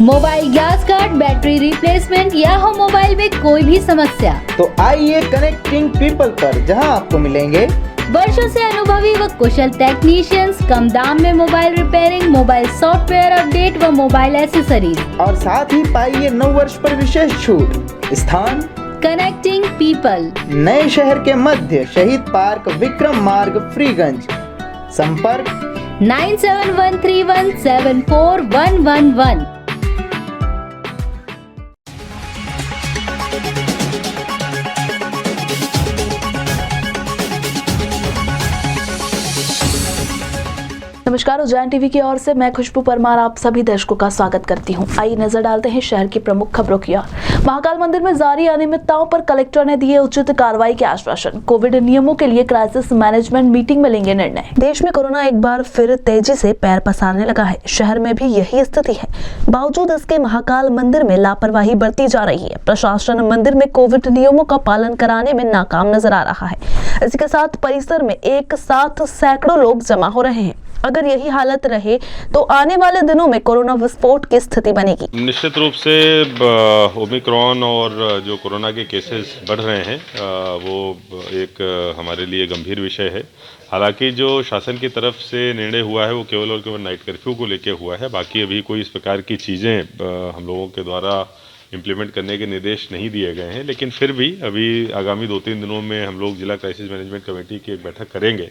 Mobile glass card, battery replacement या हो mobile में कोई भी समस्या, तो आइए कनेक्टिंग पीपल पर, जहां आपको मिलेंगे वर्षों से अनुभवी व कुशल टेक्नीशियंस, कम दाम में mobile repairing, mobile software update व मोबाइल एसेसरीज, और साथ ही पाइए 9 वर्ष पर विशेष छूट। स्थान कनेक्टिंग पीपल, नए शहर के मध्य, शहीद पार्क, विक्रम मार्ग, फ्रीगंज। संपर्क 9713174111। नमस्कार, उज्जैन टीवी की ओर से मैं खुशबू परमार आप सभी दर्शकों का स्वागत करती हूं। आइए नजर डालते हैं शहर की प्रमुख खबरों की ओर। महाकाल मंदिर में जारी अनियमितताओं पर कलेक्टर ने दिए उचित कार्रवाई के आश्वासन। कोविड नियमों के लिए क्राइसिस मैनेजमेंट मीटिंग में लेंगे निर्णय। देश में कोरोना एक बार फिर तेजी से पैर पसारने लगा है। शहर में भी यही स्थिति है। बावजूद इसके महाकाल मंदिर में लापरवाही बरती जा रही है। प्रशासन मंदिर में कोविड नियमों का पालन कराने में नाकाम नजर आ रहा है। इसी के साथ परिसर में एक साथ सैकड़ों लोग जमा हो रहे हैं। अगर यही हालत रहे तो आने वाले दिनों में कोरोना विस्फोट की स्थिति बनेगी। निश्चित रूप से ओमिक्रॉन और जो कोरोना के केसेस बढ़ रहे हैं वो एक हमारे लिए गंभीर विषय है। हालांकि जो शासन की तरफ से निर्णय हुआ है वो केवल और केवल नाइट कर्फ्यू को लेकर हुआ है। बाकी अभी कोई इस प्रकार की चीज़ें हम लोगों के द्वारा इम्प्लीमेंट करने के निर्देश नहीं दिए गए हैं। लेकिन फिर भी अभी आगामी 2-3 दिनों में हम लोग जिला क्राइसिस मैनेजमेंट कमेटी की एक बैठक करेंगे,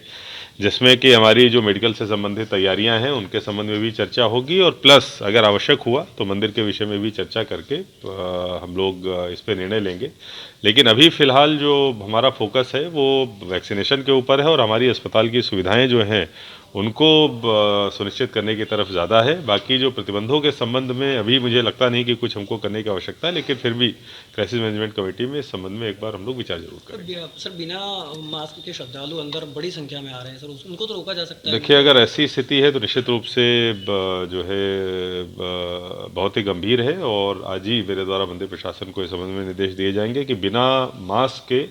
जिसमें कि हमारी जो मेडिकल से संबंधित तैयारियां हैं उनके संबंध में भी चर्चा होगी, और प्लस अगर आवश्यक हुआ तो मंदिर के विषय में भी चर्चा करके हम लोग इस पर निर्णय लेंगे। लेकिन अभी फ़िलहाल जो हमारा फोकस है वो वैक्सीनेशन के ऊपर है, और हमारी अस्पताल की सुविधाएँ जो हैं उनको सुनिश्चित करने की तरफ ज़्यादा है। बाकी जो प्रतिबंधों के संबंध में अभी मुझे लगता नहीं कि कुछ हमको करने की आवश्यकता है, लेकिन फिर भी क्राइसिस मैनेजमेंट कमेटी में इस संबंध में एक बार हम लोग विचार जरूर करेंगे। सर, बिना मास्क के श्रद्धालु अंदर बड़ी संख्या में आ रहे हैं सर, उनको तो रोका जा सकता है? देखिए, अगर ऐसी स्थिति है तो निश्चित रूप से जो है बहुत ही गंभीर है, और आज ही मेरे द्वारा मंदिर प्रशासन को इस संबंध में निर्देश दिए जाएंगे कि बिना मास्क के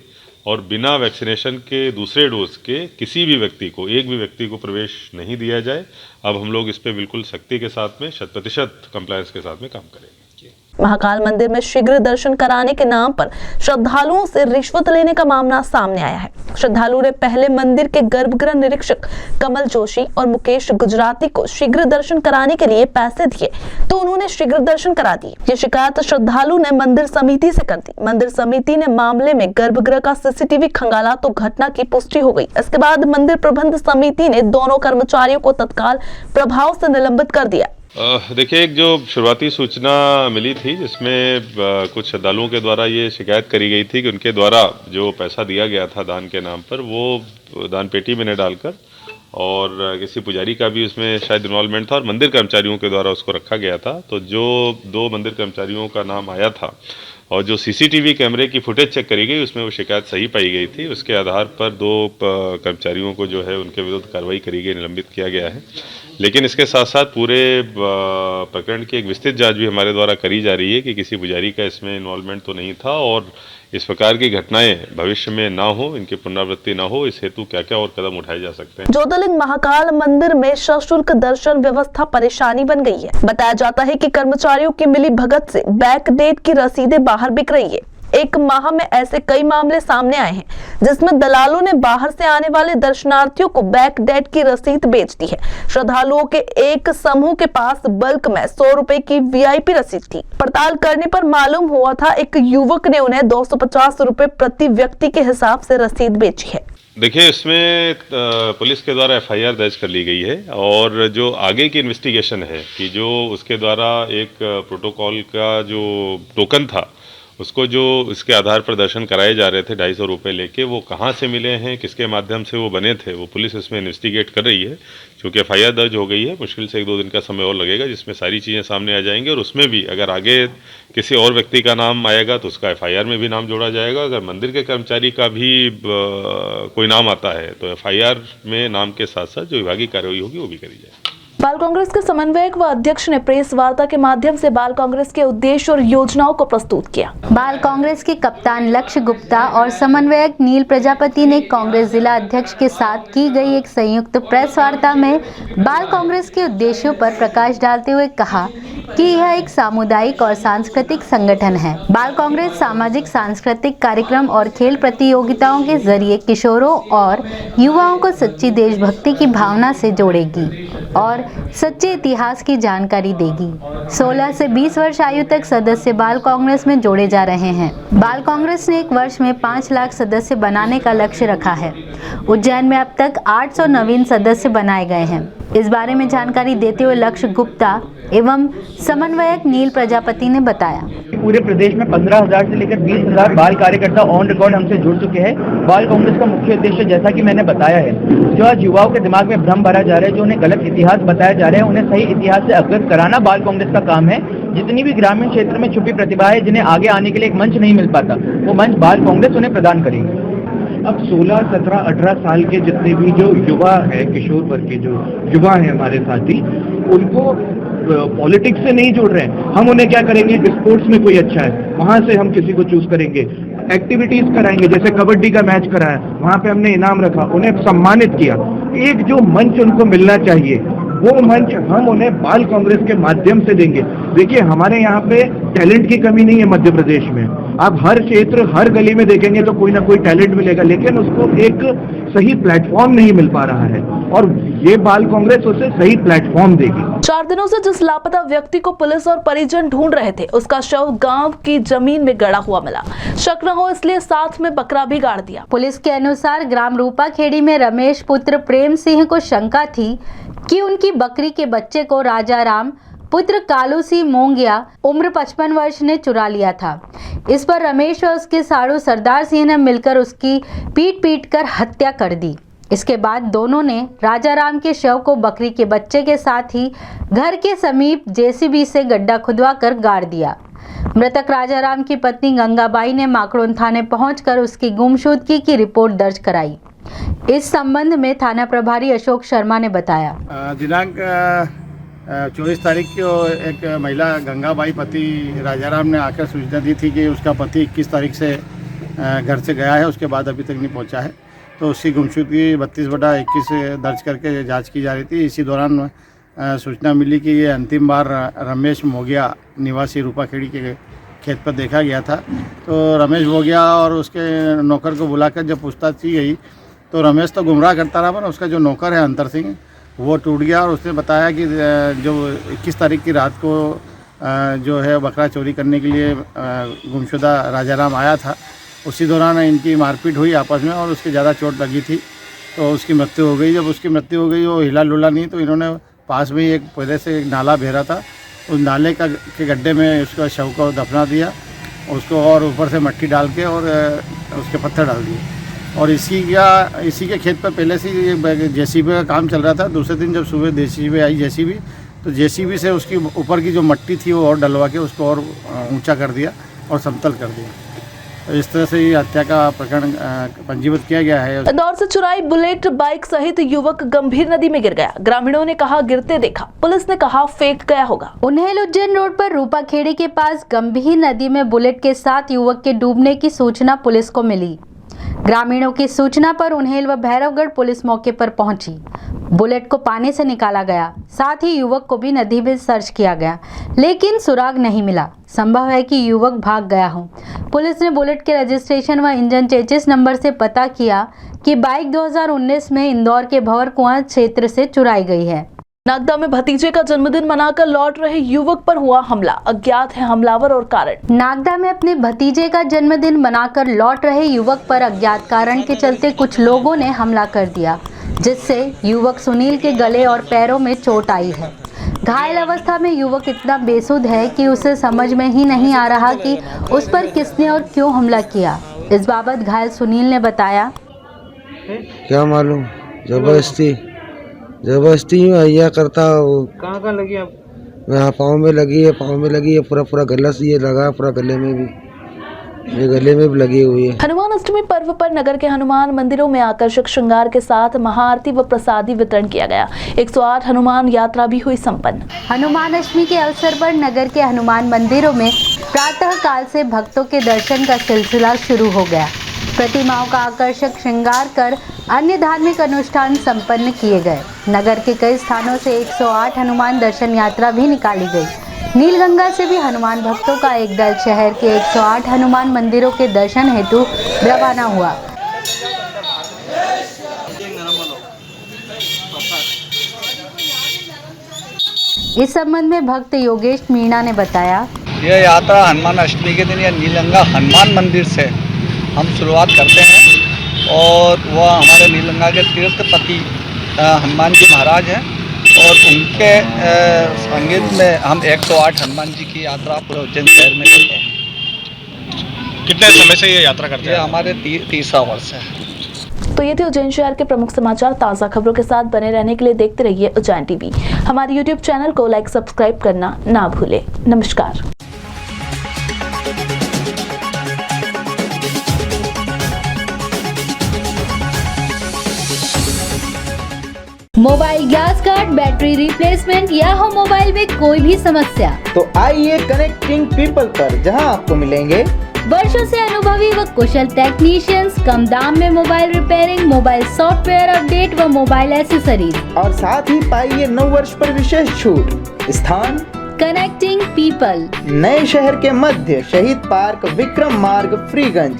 और बिना वैक्सीनेशन के दूसरे डोज के किसी भी व्यक्ति को, एक भी व्यक्ति को प्रवेश नहीं दिया जाए। अब हम लोग इस पे बिल्कुल सख्ती के साथ में 100% कंप्लायंस के साथ में काम करेंगे। महाकाल मंदिर में शीघ्र दर्शन कराने के नाम पर श्रद्धालुओं से रिश्वत लेने का मामला सामने आया है। श्रद्धालु ने पहले मंदिर के गर्भगृह निरीक्षक कमल जोशी और मुकेश गुजराती को शीघ्र दर्शन कराने के लिए पैसे दिए तो उन्होंने शीघ्र दर्शन करा दिए। ये शिकायत श्रद्धालु ने मंदिर समिति से कर दी। मंदिर समिति ने मामले में गर्भगृह का सीसीटीवी खंगाला तो घटना की पुष्टि हो गई। इसके बाद मंदिर प्रबंध समिति ने दोनों कर्मचारियों को तत्काल प्रभाव से निलंबित कर दिया। देखिए, एक जो शुरुआती सूचना मिली थी जिसमें कुछ श्रद्धालुओं के द्वारा ये शिकायत करी गई थी कि उनके द्वारा जो पैसा दिया गया था दान के नाम पर, वो दान पेटी में न डालकर, और किसी पुजारी का भी उसमें शायद इन्वॉल्वमेंट था, और मंदिर कर्मचारियों के द्वारा उसको रखा गया था। तो जो 2 मंदिर कर्मचारियों का नाम आया था और जो सीसीटीवी कैमरे की फुटेज चेक करी गई उसमें वो शिकायत सही पाई गई थी। उसके आधार पर 2 कर्मचारियों को जो है उनके विरुद्ध कार्रवाई करी गई, निलंबित किया गया है। लेकिन इसके साथ साथ पूरे प्रकरण की एक विस्तृत जांच भी हमारे द्वारा करी जा रही है कि किसी पुजारी का इसमें इन्वॉल्वमेंट तो नहीं था, और इस प्रकार की घटनाएं भविष्य में ना हो, इनकी पुनरावृत्ति ना हो, इस हेतु क्या क्या और कदम उठाए जा सकते हैं। ज्योतिर्लिंग महाकाल मंदिर में सशुल्क दर्शन व्यवस्था परेशानी बन गई है। बताया जाता है कि कर्मचारियों की मिली भगत से बैक डेट की रसीदें बाहर बिक रही है। एक माह में ऐसे कई मामले सामने आए हैं जिसमें दलालों ने बाहर से आने वाले दर्शनार्थियों को बैक डेट की रसीद बेच दी है। श्रद्धालुओं के एक समूह के पास बल्क में 100 रुपए की वीआईपी रसीद थी। पड़ताल करने पर मालूम हुआ था एक युवक ने उन्हें 250 रुपए प्रति व्यक्ति के हिसाब से रसीद बेची है। देखिए, इसमें पुलिस के द्वारा एफआईआर दर्ज कर ली गई है, और जो आगे की इन्वेस्टिगेशन है कि जो उसके द्वारा एक प्रोटोकॉल का जो टोकन था उसको जो इसके आधार पर दर्शन कराए जा रहे थे 250 रुपये लेके, वो कहाँ से मिले हैं, किसके माध्यम से वो बने थे, वो पुलिस इसमें इन्वेस्टिगेट कर रही है। क्योंकि एफआईआर दर्ज हो गई है, मुश्किल से 1-2 दिन का समय और लगेगा जिसमें सारी चीज़ें सामने आ जाएंगी, और उसमें भी अगर आगे किसी और व्यक्ति का नाम आएगा तो उसका एफआईआर में भी नाम जोड़ा जाएगा। अगर मंदिर के कर्मचारी का भी कोई नाम आता है तो एफआईआर में नाम के साथ साथ जो विभागीय कार्रवाई होगी वो भी करी जाएगी। बाल कांग्रेस के समन्वयक व अध्यक्ष ने प्रेस वार्ता के माध्यम से बाल कांग्रेस के उद्देश्य और योजनाओं को प्रस्तुत किया। बाल कांग्रेस के कप्तान लक्ष्य गुप्ता और समन्वयक नील प्रजापति ने कांग्रेस जिला अध्यक्ष के साथ की गई एक संयुक्त प्रेस वार्ता में बाल कांग्रेस के उद्देश्यों पर प्रकाश डालते हुए कहा कि यह एक सामुदायिक और सांस्कृतिक संगठन है। बाल कांग्रेस सामाजिक सांस्कृतिक कार्यक्रम और खेल प्रतियोगिताओं के जरिए किशोरों और युवाओं को सच्ची देशभक्ति की भावना से जोड़ेगी और सच्चे इतिहास की जानकारी देगी। 16 से 20 वर्ष आयु तक सदस्य बाल कांग्रेस में जोड़े जा रहे हैं। बाल कांग्रेस ने एक वर्ष में 5 लाख सदस्य बनाने का लक्ष्य रखा है। उज्जैन में अब तक 800 नवीन सदस्य बनाए गए हैं। इस बारे में जानकारी देते हुए लक्ष्य गुप्ता एवं समन्वयक नील प्रजापति ने बताया, पूरे प्रदेश में 15,000 से लेकर 20,000 बाल कार्यकर्ता ऑन रिकॉर्ड हमसे जुड़ चुके हैं। बाल कांग्रेस का मुख्य उद्देश्य, जैसा कि मैंने बताया है, जो आज युवाओं के दिमाग में भ्रम भरा जा रहा है, जो उन्हें गलत इतिहास बताया जा रहा है, उन्हें सही इतिहास से अवगत कराना बाल कांग्रेस का काम है। जितनी भी ग्रामीण क्षेत्र में छुपी प्रतिभा है, जिन्हें आगे आने के लिए एक मंच नहीं मिल पाता, वो मंच बाल कांग्रेस उन्हें प्रदान करेगी। अब 16, 17, 18 साल के जितने भी जो युवा है, किशोर वर्ग के जो युवा हैं हमारे साथी, उनको पॉलिटिक्स से नहीं जोड़ रहे हैं। हम उन्हें क्या करेंगे, स्पोर्ट्स में कोई अच्छा है वहां से हम किसी को चूज करेंगे, एक्टिविटीज कराएंगे, जैसे कबड्डी का मैच कराया, वहां पे हमने इनाम रखा, उन्हें सम्मानित किया। एक जो मंच उनको मिलना चाहिए, वो मंच हम उन्हें बाल कांग्रेस के माध्यम से देंगे। देखिए, हमारे यहाँ पे टैलेंट की कमी नहीं है मध्य प्रदेश में। आप हर क्षेत्र, हर गली में देखेंगे तो कोई ना कोई टैलेंट मिलेगा, लेकिन उसको एक सही प्लेटफॉर्म नहीं मिल पा रहा है, और ये बाल कांग्रेस उसे सही प्लेटफॉर्म देगी। 4 दिनों से जिस लापता व्यक्ति को पुलिस और परिजन ढूंढ रहे थे, उसका शव गांव की जमीन में गड़ा हुआ मिला। शक न हो इसलिए साथ में बकरा भी गाड़ दिया। पुलिस के अनुसार ग्राम रूपाखेड़ी में रमेश पुत्र प्रेम सिंह को शंका थी कि उनकी बकरी के बच्चे को राजा राम पुत्र कालू सिंह मोंगिया उम्र 55 वर्ष ने चुरा लिया था। इस पर रमेश और उसके साड़ू सरदार सिंह ने मिलकर उसकी पीट कर हत्या कर दी। इसके बाद दोनों ने राजा राम के शव को बकरी के बच्चे के साथ ही घर के समीप जेसीबी से गड्ढा खुदवा कर गाड़ दिया। मृतक राजा राम की पत्नी गंगाबाई ने माकड़ोन थाने पहुंचकर उसकी गुमशुदगी की रिपोर्ट दर्ज कराई। इस संबंध में थाना प्रभारी अशोक शर्मा ने बताया, दिनांक 24 तारीख को एक महिला गंगाबाई पति राजाराम ने आकर सूचना दी थी कि उसका पति 21 तारीख से घर से गया है, उसके बाद अभी तक नहीं पहुंचा है। तो उसकी गुमशुदगी 32/21 दर्ज करके जांच की जा रही थी। इसी दौरान सूचना मिली कि ये अंतिम बार रमेश मोगिया निवासी रूपाखेड़ी के खेत पर देखा गया था। तो रमेश मोगिया और उसके नौकर को बुलाकर जब पूछताछ की गई तो रमेश तो गुमराह करता रहा, पर उसका जो नौकर है अंतर सिंह, वो टूट गया और उसने बताया कि जो 21 तारीख की रात को जो है बकरा चोरी करने के लिए गुमशुदा राजाराम आया था, उसी दौरान इनकी मारपीट हुई आपस में और उसके ज़्यादा चोट लगी थी, तो उसकी मृत्यु हो गई। जब उसकी मृत्यु हो गई, वो हिला डुला नहीं, तो इन्होंने पास में ही एक पहले से एक नाला बहरा था, उस नाले के गड्ढे में उसका शव को दफना दिया उसको, और ऊपर से मिट्टी डाल के और उसके पत्थर डाल दिए। और इसी के खेत पर पहले से जेसीबी का काम चल रहा था। दूसरे दिन जब सुबह जेसीबी आई तो जेसीबी से उसकी ऊपर की जो मिट्टी थी वो और डलवा के उसको और ऊंचा कर दिया और समतल कर दिया। तो इस तरह से ये हत्या का प्रकरण पंजीबद्ध किया गया है। इंदौर से चुराई बुलेट बाइक सहित युवक गंभीर नदी में गिर गया। ग्रामीणों ने कहा गिरते देखा, पुलिस ने कहा फेंक गया होगा। उन्हेल उज्जैन रोड पर रूपाखेड़ी के पास गंभीर नदी में बुलेट के साथ युवक के डूबने की सूचना पुलिस को मिली। ग्रामीणों की सूचना पर उन्हेल व भैरवगढ़ पुलिस मौके पर पहुंची। बुलेट को पानी से निकाला गया, साथ ही युवक को भी नदी में सर्च किया गया, लेकिन सुराग नहीं मिला। संभव है कि युवक भाग गया हो। पुलिस ने बुलेट के रजिस्ट्रेशन व इंजन चेचिस नंबर से पता किया कि बाइक 2019 में इंदौर के भंवर कुआं क्षेत्र से चुराई गई है। नागदा में भतीजे का जन्मदिन मनाकर लौट रहे युवक पर हुआ हमला, अज्ञात है हमलावर और कारण। नागदा में अपने भतीजे का जन्मदिन मनाकर लौट रहे युवक पर अज्ञात कारण के चलते कुछ लोगों ने हमला कर दिया, जिससे युवक सुनील के गले और पैरों में चोट आई है। घायल अवस्था में युवक इतना बेसुध है कि उसे समझ में ही नहीं आ रहा कि उस पर किसने और क्यों हमला किया। इस बाबत घायल सुनील ने बताया, क्या मालूम, जबरदस्ती अय्या करता। कहाँ लगी आप? यहाँ पाँव में लगी है, पूरा गला से ये लगा, पूरा गले में भी। ये गले में भी लगी हुई है। हनुमान अष्टमी पर्व पर नगर के हनुमान मंदिरों में आकर्षक श्रृंगार के साथ महाआरती व प्रसादी वितरण किया गया। 108 हनुमान यात्रा भी हुई संपन्न। हनुमान अष्टमी के अवसर पर नगर के हनुमान मंदिरों में प्रातः काल से भक्तों के दर्शन का सिलसिला शुरू हो गया। प्रतिमाओं का आकर्षक श्रृंगार कर अन्य धार्मिक अनुष्ठान संपन्न किए गए। नगर के कई स्थानों से 108 हनुमान दर्शन यात्रा भी निकाली गई। नीलगंगा से भी हनुमान भक्तों का एक दल शहर के 108 हनुमान मंदिरों के दर्शन हेतु रवाना हुआ। इस संबंध में भक्त योगेश मीणा ने बताया, यह यात्रा हनुमान अष्टमी के दिन या नीलगंगा हनुमान मंदिर से हम शुरुआत करते हैं और वह हमारे नीलगंगा के तीर्थपति हनुमान जी महाराज हैं और उनके संगीत में हम 108 हनुमान जी की यात्रा पूरे उज्जैन शहर में करते हैं। कितने समय से ये यात्रा करते हैं? ये हमारे 30वां वर्ष है। तो ये थे उज्जैन शहर के प्रमुख समाचार। ताज़ा खबरों के साथ बने रहने के लिए देखते रहिए उज्जैन टीवी। हमारे यूट्यूब चैनल को लाइक सब्सक्राइब करना ना भूलें। नमस्कार। Mobile glass card, battery replacement या हो मोबाइल में कोई भी समस्या, तो आइए कनेक्टिंग पीपल पर, जहां आपको मिलेंगे वर्षों से अनुभवी व कुशल टेक्नीशियंस, कम दाम में mobile repairing, mobile software update व मोबाइल एसेसरीज, और साथ ही पाइए 9 वर्ष पर विशेष छूट। स्थान कनेक्टिंग पीपल, नए शहर के मध्य, शहीद पार्क, विक्रम मार्ग, फ्रीगंज।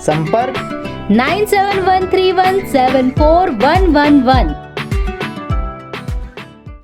संपर्क 9713174111।